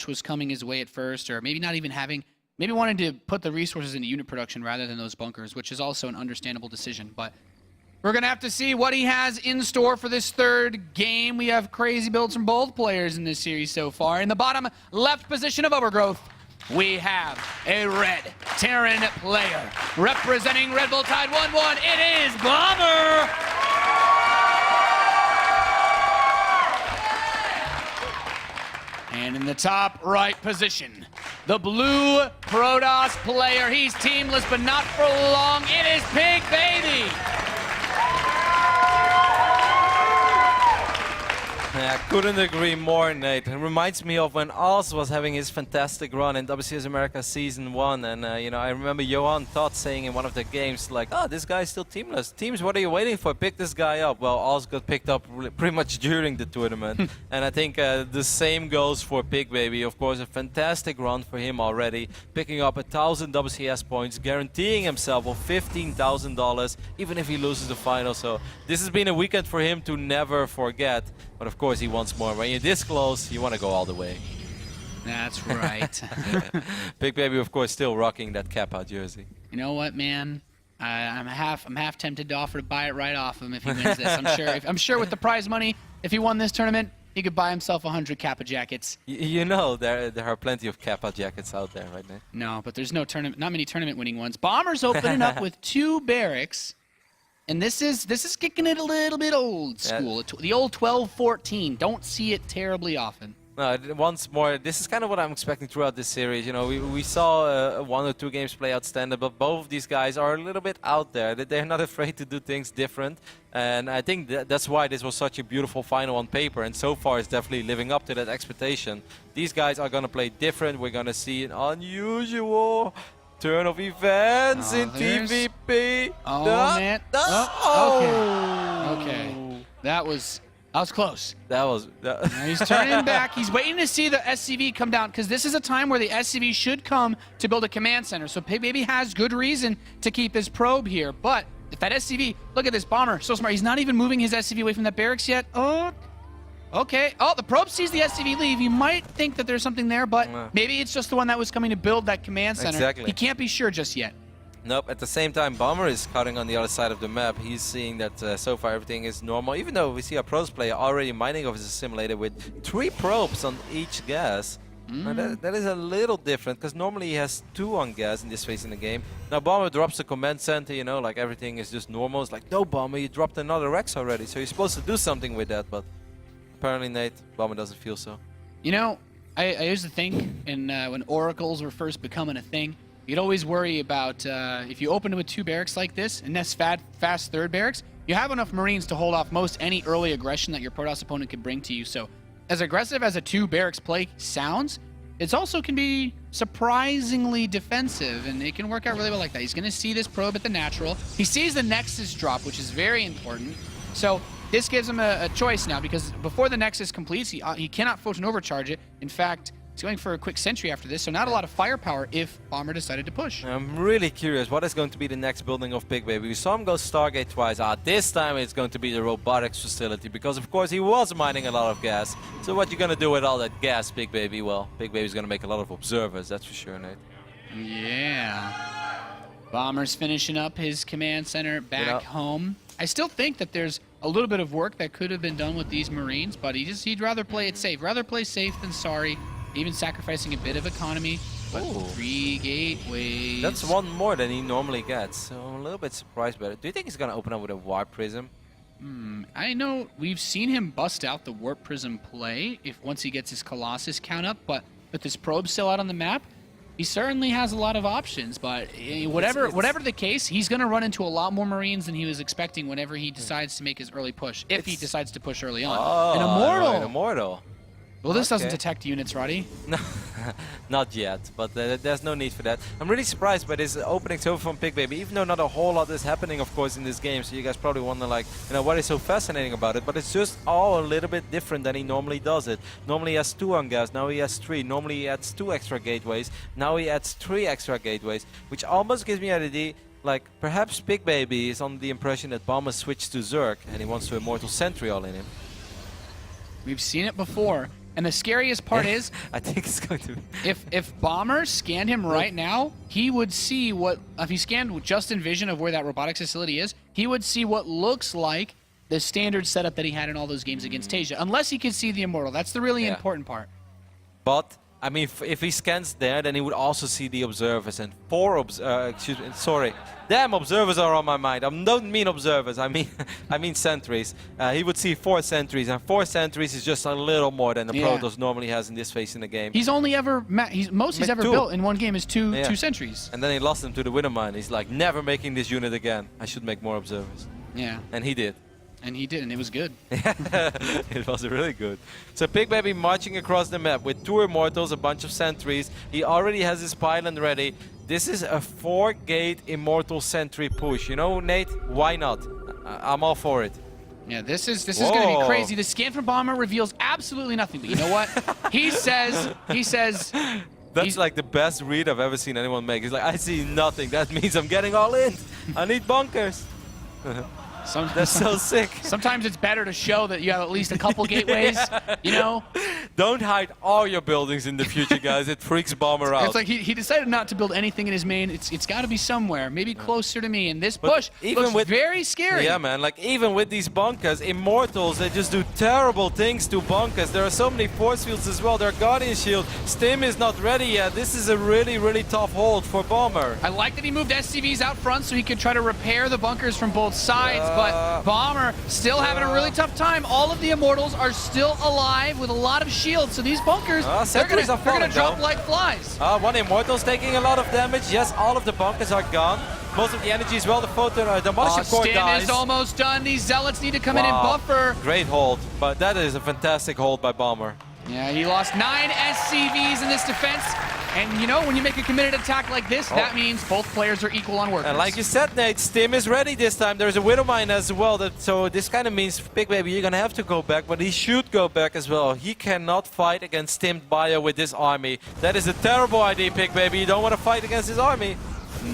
was coming his way at first, or maybe not even having, maybe wanted to put the resources into unit production rather than those bunkers, which is also an understandable decision. But we're going to have to see what he has in store for this third game. We have crazy builds from both players in this series so far. In the bottom left position of Overgrowth, we have a red Terran player. Representing Red Bull Tide 1-1, it is Bomber! And in the top right position, the blue Protoss player. He's teamless, but not for long. It is Pigbaby! Yeah, couldn't agree more, Nate. It reminds me of when Oz was having his fantastic run in WCS America Season 1. And, you know, I remember Johan Todd saying in one of the games, like, oh, this guy's still teamless. Teams, what are you waiting for? Pick this guy up. Well, Oz got picked up pretty much during the tournament. And I think the same goes for Pigbaby. Of course, a fantastic run for him already. Picking up 1,000 WCS points, guaranteeing himself of $15,000, even if he loses the final. So this has been a weekend for him to never forget. But of course, he wants more. When you're this close, you want to go all the way. That's right. Pigbaby, of course, still rocking that Kappa jersey. You know what, man? I'm half tempted to offer to buy it right off him if he wins this. I'm sure with the prize money, if he won this tournament, he could buy himself 100 Kappa jackets. You know, there are plenty of Kappa jackets out there right now. No, but there's not many tournament-winning ones. Bomber's opening up with 2 barracks. And this is kicking it a little bit old school. Yeah. The old 12-14. Don't see it terribly often. No, once more, this is kind of what I'm expecting throughout this series. You know, we saw 1 or 2 games play out standard, but both of these guys are a little bit out there. They're not afraid to do things different. And I think that's why this was such a beautiful final on paper. And so far, it's definitely living up to that expectation. These guys are going to play different. We're going to see an unusual turn of events in TVP. Oh, man. Okay. That was close. He's turning back. He's waiting to see the SCV come down, because this is a time where the SCV should come to build a command center. So Pigbaby has good reason to keep his probe here. But if that SCV, look at this Bomber, so smart. He's not even moving his SCV away from that barracks yet. Oh, okay. Oh, the probe sees the SCV leave. You might think that there's something there, but maybe it's just the one that was coming to build that command center. Exactly. He can't be sure just yet. Nope. At the same time, Bomber is scouting on the other side of the map. He's seeing that so far everything is normal, even though we see a pros player already mining off his assimilator with 3 probes on each gas. That is a little different, because normally he has 2 on gas in this phase in the game. Now Bomber drops the command center, you know, like everything is just normal. It's like, no, Bomber, you dropped another Rex already, so you're supposed to do something with that, but apparently, Nate, Bomber doesn't feel so. You know, I used to think when oracles were first becoming a thing, you'd always worry about if you open with 2 barracks like this, and that's fast 3rd barracks, you have enough Marines to hold off most any early aggression that your Protoss opponent could bring to you. So as aggressive as a 2 barracks play sounds, it also can be surprisingly defensive, and it can work out really well like that. He's going to see this probe at the natural. He sees the Nexus drop, which is very important. So this gives him a choice now, because before the Nexus completes, he cannot photon overcharge it. In fact, he's going for a quick Sentry after this, so not a lot of firepower if Bomber decided to push. I'm really curious what is going to be the next building of Pigbaby. We saw him go Stargate twice. This time it's going to be the robotics facility, because of course he was mining a lot of gas. So what you going to do with all that gas, Pigbaby? Well, Pigbaby's going to make a lot of observers, that's for sure, Nate. Yeah. Bomber's finishing up his command center back home. I still think that there's a little bit of work that could have been done with these Marines, but he'd rather play it safe. Rather play safe than sorry, even sacrificing a bit of economy. But 3 gateways. That's 1 more than he normally gets, so I'm a little bit surprised by it. Do you think he's going to open up with a Warp Prism? I know we've seen him bust out the Warp Prism play once he gets his Colossus count up, but with his probe still out on the map, he certainly has a lot of options. But whatever the case, he's going to run into a lot more Marines than he was expecting whenever he decides to make his early push, if he decides to push early on. Oh, an Immortal! An Immortal. Well, this doesn't detect units, Roddy. No, not yet, but there's no need for that. I'm really surprised by this opening so from Pigbaby, even though not a whole lot is happening, of course, in this game. So you guys probably wonder, like, you know, what is so fascinating about it? But it's just all a little bit different than he normally does it. Normally he has 2 on gas, now he has 3. Normally he adds 2 extra gateways, now he adds 3 extra gateways, which almost gives me an idea, like, perhaps Pigbaby is on the impression that Bomber switched to Zerg, and he wants to Immortal Sentry all in him. We've seen it before. And the scariest part is, I think it's going to be... if Bomber scanned him right now, he would see what, if he scanned just in vision of where that robotics facility is, he would see what looks like the standard setup that he had in all those games against Tasia. Unless he could see the Immortal. That's the really important part. But, I mean, if he scans there, then he would also see the observers. And damn, observers are on my mind. I don't mean observers, I mean sentries. He would see 4 sentries, and 4 sentries is just a little more than the Protoss normally has in this phase in the game. He's only ever, most he's ever 2. built in one game is two sentries. And then he lost them to the Widowmine. He's like, never making this unit again. I should make more observers. Yeah. And he did. And he did, and it was good. It was really good. So Pigbaby marching across the map with 2 Immortals, a bunch of sentries. He already has his pylon ready. This is a 4-gate Immortal sentry push. You know, Nate, why not? I'm all for it. Yeah, this is going to be crazy. The scan from Bomber reveals absolutely nothing. But you know what? he says. That's like the best read I've ever seen anyone make. He's like, I see nothing. That means I'm getting all in. I need bunkers. That's so sick. Sometimes it's better to show that you have at least a couple gateways, you know? Don't hide all your buildings in the future, guys. It freaks Bomber out. It's like he decided not to build anything in his main. It's got to be somewhere, maybe closer to me. And this push looks very scary. Yeah, man. Like, even with these bunkers, Immortals, they just do terrible things to bunkers. There are so many force fields as well. Their Guardian Shield. Stim is not ready yet. This is a really, really tough hold for Bomber. I like that he moved SCVs out front so he could try to repair the bunkers from both sides. But Bomber still having a really tough time. All of the Immortals are still alive with a lot of shields. So these bunkers, they're going to drop like flies. 1 Immortal's taking a lot of damage. Yes, all of the bunkers are gone. Most of the energy as well. The demolition core dies. Stim is almost done. These Zealots need to come in and buffer. Great hold. But that is a fantastic hold by Bomber. Yeah, he lost 9 SCVs in this defense. And you know, when you make a committed attack like this, that means both players are equal on workers. And like you said, Nate, Stim is ready this time. There's a Widowmine as well. So this kind of means, Pigbaby, you're going to have to go back, but he should go back as well. He cannot fight against Stimmed Bio with this army. That is a terrible idea, Pigbaby. You don't want to fight against his army.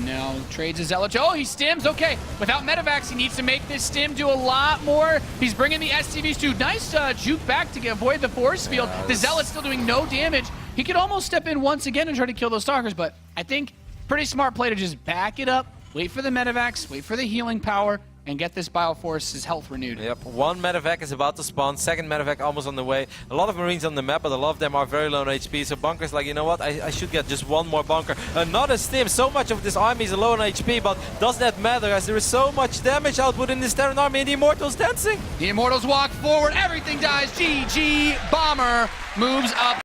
No, trades a Zealot. Oh, he stims. Okay, without Medivacs, he needs to make this stim do a lot more. He's bringing the SCVs too. Nice juke back to avoid the force field. The Zealot's still doing no damage. He could almost step in once again and try to kill those Stalkers, but I think pretty smart play to just back it up, wait for the Medivacs, wait for the healing power, and get this Bioforce's health renewed. Yep, 1 Medivac is about to spawn, 2nd Medivac almost on the way. A lot of Marines on the map, but a lot of them are very low on HP, so Bunker's like, you know what, I should get just 1 more bunker. Another stim, so much of this army is low on HP, but does that matter as there is so much damage output in this Terran army and the Immortals dancing? The Immortals walk forward, everything dies, GG, Bomber moves up.